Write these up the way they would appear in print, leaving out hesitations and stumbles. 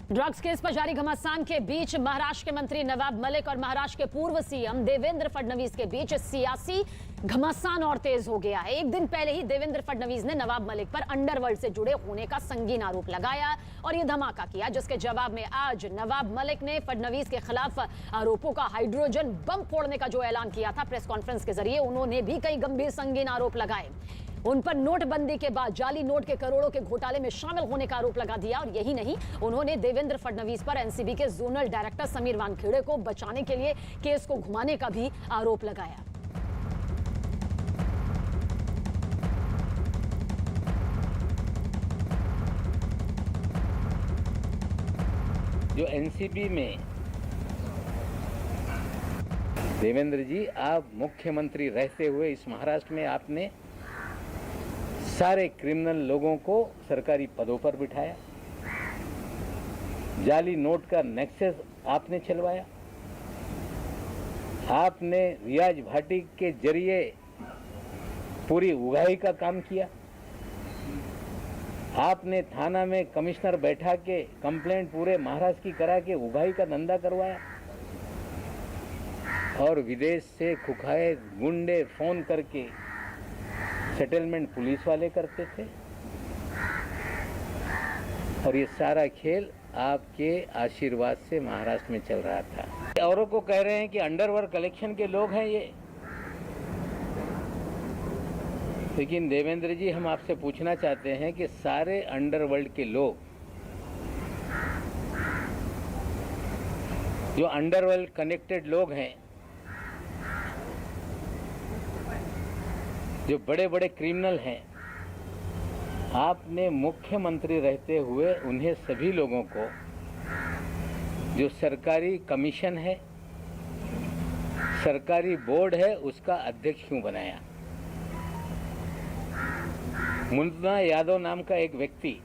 Drugs case पर जारी घमासान के बीच महाराष्ट्र के मंत्री नवाब मलिक और महाराष्ट्र के पूर्व सीएम देवेंद्र फडणवीस के बीच सियासी घमासान और तेज हो गया है। एक दिन पहले ही देवेंद्र फडणवीस ने नवाब मलिक पर अंडरवर्ल्ड से जुड़े होने का संगीन आरोप लगाया और यह धमाका किया, जिसके जवाब में आज नवाब मलिक ने फडणवीस के खिलाफ आरोपों का हाइड्रोजन बम फोड़ने का जो ऐलान किया था प्रेस कॉन्फ्रेंस के जरिए, उन्होंने भी कई गंभीर संगीन आरोप लगाए। उन पर नोटबंदी के बाद जाली नोट के करोड़ों के घोटाले में शामिल होने का आरोप लगा दिया। और यही नहीं, उन्होंने देवेंद्र फडणवीस पर एनसीबी के जोनल डायरेक्टर समीर वानखेड़े को बचाने के लिए केस को घुमाने का भी आरोप लगाया। जो एनसीबी में देवेंद्र जी, आप मुख्यमंत्री रहते हुए इस महाराष्ट्र में आपने सारे क्रिमिनल लोगों को सरकारी पदों पर बिठाया, जाली नोट का नेक्सस आपने चलवाया, आपने रियाज भाटी के जरिए पूरी उगाही का काम किया, आपने थाना में कमिश्नर बैठा के कंप्लेंट पूरे महाराष्ट्र की करा के उगाही का धंधा करवाया और विदेश से खुखाए गुंडे फोन करके सेटलमेंट पुलिस वाले करते थे। और ये सारा खेल आपके आशीर्वाद से महाराष्ट्र में चल रहा था। औरों को कह रहे हैं कि अंडरवर्ल्ड कलेक्शन के लोग हैं ये, लेकिन देवेंद्र जी, हम आपसे पूछना चाहते हैं कि सारे अंडरवर्ल्ड के लोग, जो अंडरवर्ल्ड कनेक्टेड लोग हैं, जो बड़े बड़े क्रिमिनल हैं, आपने मुख्यमंत्री रहते हुए उन्हें सभी लोगों को जो सरकारी कमीशन है, सरकारी बोर्ड है, उसका अध्यक्ष क्यों बनाया? मुन्ना यादव नाम का एक व्यक्ति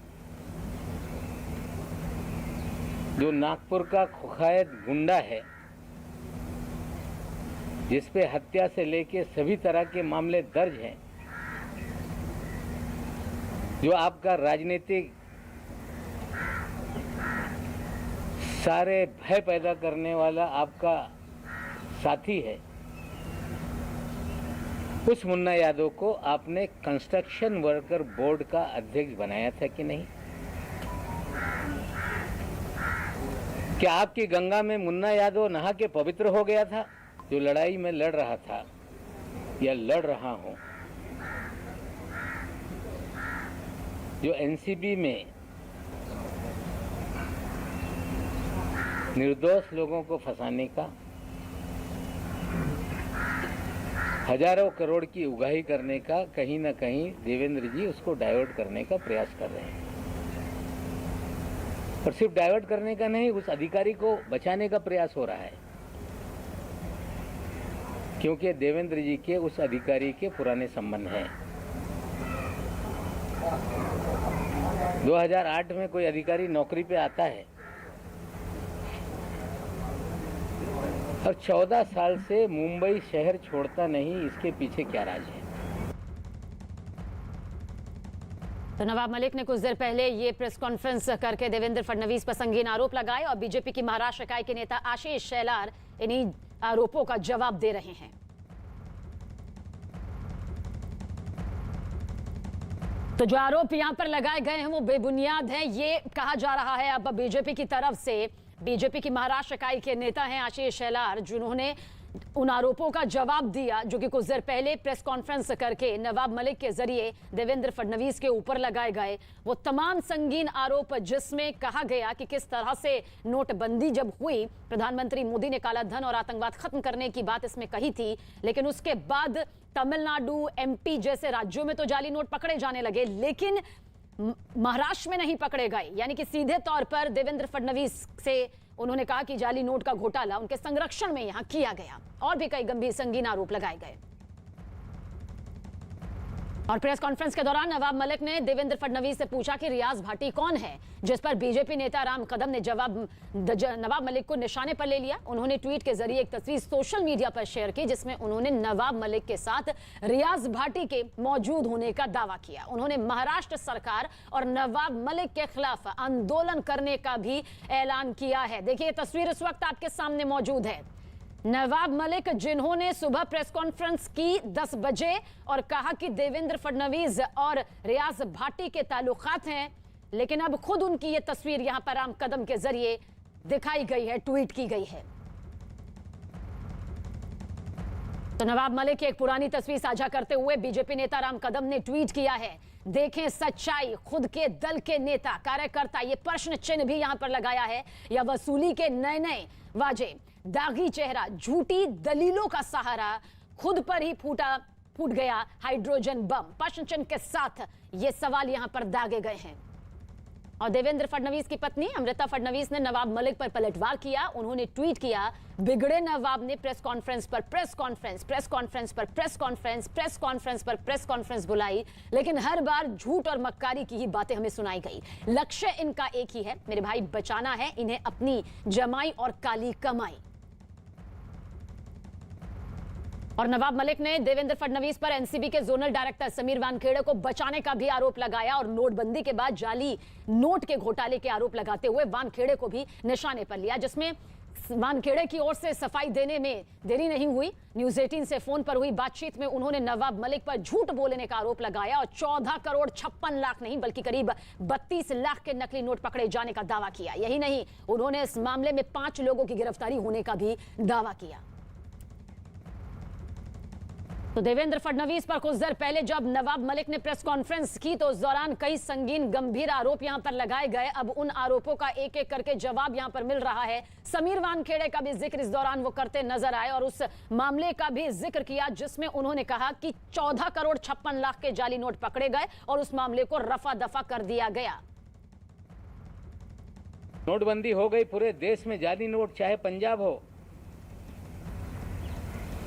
जो नागपुर का कुख्यात गुंडा है, जिस पे हत्या से लेके सभी तरह के मामले दर्ज हैं, जो आपका राजनीतिक सारे भय पैदा करने वाला आपका साथी है, उस मुन्ना यादव को आपने कंस्ट्रक्शन वर्कर बोर्ड का अध्यक्ष बनाया था कि नहीं? क्या आपकी गंगा में मुन्ना यादव नहा के पवित्र हो गया था? जो लड़ाई में लड़ रहा था या लड़ रहा हूं, जो एनसीबी में निर्दोष लोगों को फंसाने का, हजारों करोड़ की उगाही करने का, कहीं ना कहीं देवेंद्र जी उसको डाइवर्ट करने का प्रयास कर रहे हैं। और सिर्फ डाइवर्ट करने का नहीं, उस अधिकारी को बचाने का प्रयास हो रहा है, क्योंकि देवेंद्र जी के उस अधिकारी के पुराने संबंध हैं। 2008 में कोई अधिकारी नौकरी पे आता है और 14 साल से मुंबई शहर छोड़ता नहीं, इसके पीछे क्या राज है? तो नवाब मलिक ने कुछ देर पहले ये प्रेस कॉन्फ्रेंस करके देवेंद्र फडणवीस पर संगीन आरोप लगाए और बीजेपी की महाराष्ट्र इकाई के नेता आशीष शेलार इन्हीं आरोपों का जवाब दे रहे हैं। तो जो आरोप यहां पर लगाए गए हैं वो बेबुनियाद हैं, ये कहा जा रहा है अब बीजेपी की तरफ से। बीजेपी की महाराष्ट्र इकाई के नेता हैं आशीष शेलार, जिन्होंने उन आरोपों का जवाब दिया जो कि कुछ देर पहले प्रेस कॉन्फ्रेंस करके नवाब मलिक के जरिए देवेंद्र फडणवीस के ऊपर लगाए गए वो तमाम संगीन आरोप, जिसमें कहा गया कि किस तरह से नोटबंदी जब हुई, प्रधानमंत्री मोदी ने काला धन और आतंकवाद खत्म करने की बात इसमें कही थी, लेकिन उसके बाद तमिलनाडु, एमपी जैसे राज्यों में तो जाली नोट पकड़े जाने लगे, लेकिन महाराष्ट्र में नहीं पकड़े गए। यानी कि सीधे तौर पर देवेंद्र फडणवीस से उन्होंने कहा कि जाली नोट का घोटाला उनके संरक्षण में यहां किया गया और भी कई गंभीर संगीन आरोप लगाए गए। और प्रेस कॉन्फ्रेंस के दौरान नवाब मलिक ने देवेंद्र फडणवीस से पूछा कि रियाज भाटी कौन है, जिस पर बीजेपी नेता राम कदम ने नवाब मलिक को निशाने पर ले लिया। उन्होंने ट्वीट के जरिए एक तस्वीर सोशल मीडिया पर शेयर की, जिसमें उन्होंने नवाब मलिक के साथ रियाज भाटी के मौजूद होने का दावा किया। उन्होंने महाराष्ट्र सरकार और नवाब मलिक के खिलाफ आंदोलन करने का भी ऐलान किया है। देखिए तस्वीर इस वक्त आपके सामने मौजूद है। नवाब मलिक जिन्होंने सुबह प्रेस कॉन्फ्रेंस की 10 बजे और कहा कि देवेंद्र फडणवीस और रियाज भाटी के ताल्लुकात हैं, लेकिन अब खुद उनकी ये तस्वीर यहां पर राम कदम के जरिए दिखाई गई है, ट्वीट की गई है। तो नवाब मलिक की एक पुरानी तस्वीर साझा करते हुए बीजेपी नेता राम कदम ने ट्वीट किया है, देखें सच्चाई, खुद के दल के नेता कार्यकर्ता, ये प्रश्न चिन्ह भी यहां पर लगाया है, या वसूली के नए नए वाजे, दागी चेहरा, झूठी दलीलों का सहारा, खुद पर ही फूट गया हाइड्रोजन बम, प्रश्न चिन्ह के साथ ये सवाल यहां पर दागे गए हैं। और देवेंद्र फडणवीस की पत्नी अमृता फडणवीस ने नवाब मलिक पर पलटवार किया। उन्होंने ट्वीट किया, बिगड़े नवाब ने प्रेस कॉन्फ्रेंस पर प्रेस कॉन्फ्रेंस, प्रेस कॉन्फ्रेंस पर प्रेस कॉन्फ्रेंस, प्रेस कॉन्फ्रेंस पर प्रेस कॉन्फ्रेंस बुलाई, लेकिन हर बार झूठ और मक्कारी की ही बातें हमें सुनाई गई। लक्ष्य इनका एक ही है, मेरे भाई बचाना है इन्हें अपनी जमाई और काली कमाई। और नवाब मलिक ने देवेंद्र फडणवीस पर एनसीबी के जोनल डायरेक्टर समीर वानखेड़े को बचाने का भी आरोप लगाया और नोटबंदी के बाद जाली नोट के घोटाले के आरोप लगाते हुए वानखेड़े को भी निशाने पर लिया, जिसमें वानखेड़े की ओर से सफाई देने में देरी नहीं हुई। न्यूज 18 से फोन पर हुई बातचीत में उन्होंने नवाब मलिक पर झूठ बोलने का आरोप लगाया और 14 करोड़ 56 लाख नहीं बल्कि करीब 32 लाख के नकली नोट पकड़े जाने का दावा किया। यही नहीं, उन्होंने इस मामले में 5 लोगों की गिरफ्तारी होने का भी दावा किया। तो देवेंद्र फडणवीस पर कुछ देर पहले जब नवाब मलिक ने प्रेस कॉन्फ्रेंस की तो उस दौरान कई संगीन गंभीर आरोप यहां पर लगाए गए। अब उन आरोपों का एक एक करके जवाब यहां पर मिल रहा है। समीर वानखेड़े का भी जिक्र इस दौरान वो करते नजर आए और उस मामले का भी जिक्र किया जिसमें उन्होंने कहा कि 14 करोड़ 56 लाख के जाली नोट पकड़े गए और उस मामले को रफा दफा कर दिया गया। नोटबंदी हो गई पूरे देश में, जाली नोट चाहे पंजाब हो,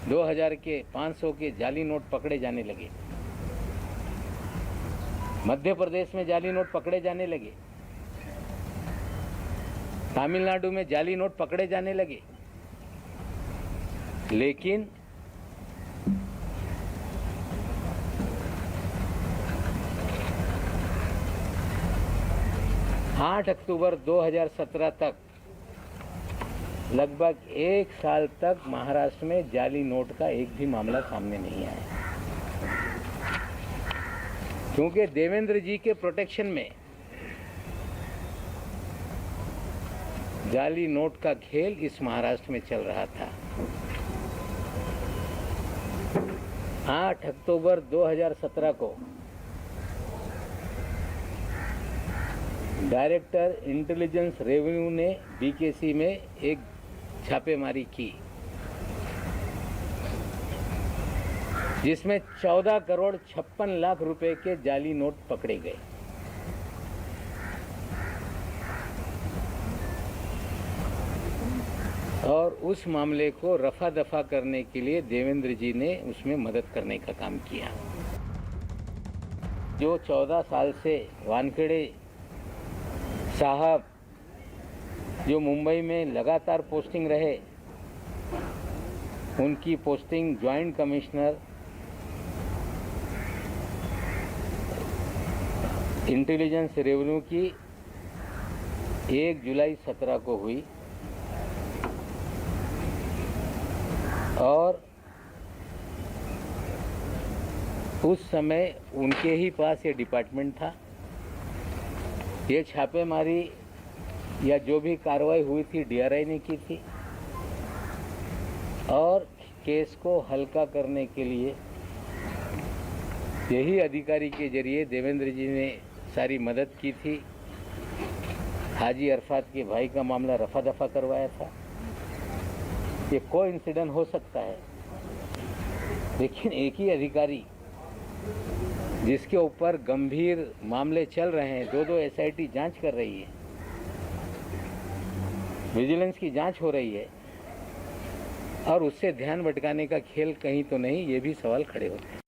2000 के 500 के जाली नोट पकड़े जाने लगे। मध्य प्रदेश में जाली नोट पकड़े जाने लगे, तमिलनाडु में जाली नोट पकड़े जाने लगे, लेकिन आठ अक्टूबर 2017 तक लगभग 1 साल तक महाराष्ट्र में जाली नोट का एक भी मामला सामने नहीं आया, क्योंकि देवेंद्र जी के प्रोटेक्शन में जाली नोट का खेल इस महाराष्ट्र में चल रहा था। 8 अक्टूबर 2017 को डायरेक्टर इंटेलिजेंस रेवेन्यू ने बीकेसी में एक छापेमारी की, जिसमें 14 करोड़ 56 लाख रुपए के जाली नोट पकड़े गए। और उस मामले को रफा दफा करने के लिए देवेंद्र जी ने उसमें मदद करने का काम किया। जो 14 साल से वानखेड़े साहब जो मुंबई में लगातार पोस्टिंग रहे, उनकी posting joint commissioner intelligence revenue की 1 जुलाई 17 को हुई और उस समय उनके ही पास ये डिपार्टमेंट था। ये छापेमारी या जो भी कार्रवाई हुई थी डीआरआई ने की थी और केस को हल्का करने के लिए यही अधिकारी के जरिए देवेंद्र जी ने सारी मदद की थी। हाजी अरफात के भाई का मामला रफा दफा करवाया था। ये कोइंसिडेंस हो सकता है, लेकिन एक ही अधिकारी जिसके ऊपर गंभीर मामले चल रहे हैं, 2 एसआईटी जांच कर रही है, विजिलेंस की जांच हो रही है और उससे ध्यान भटकाने का खेल कहीं तो नहीं, ये भी सवाल खड़े होते हैं।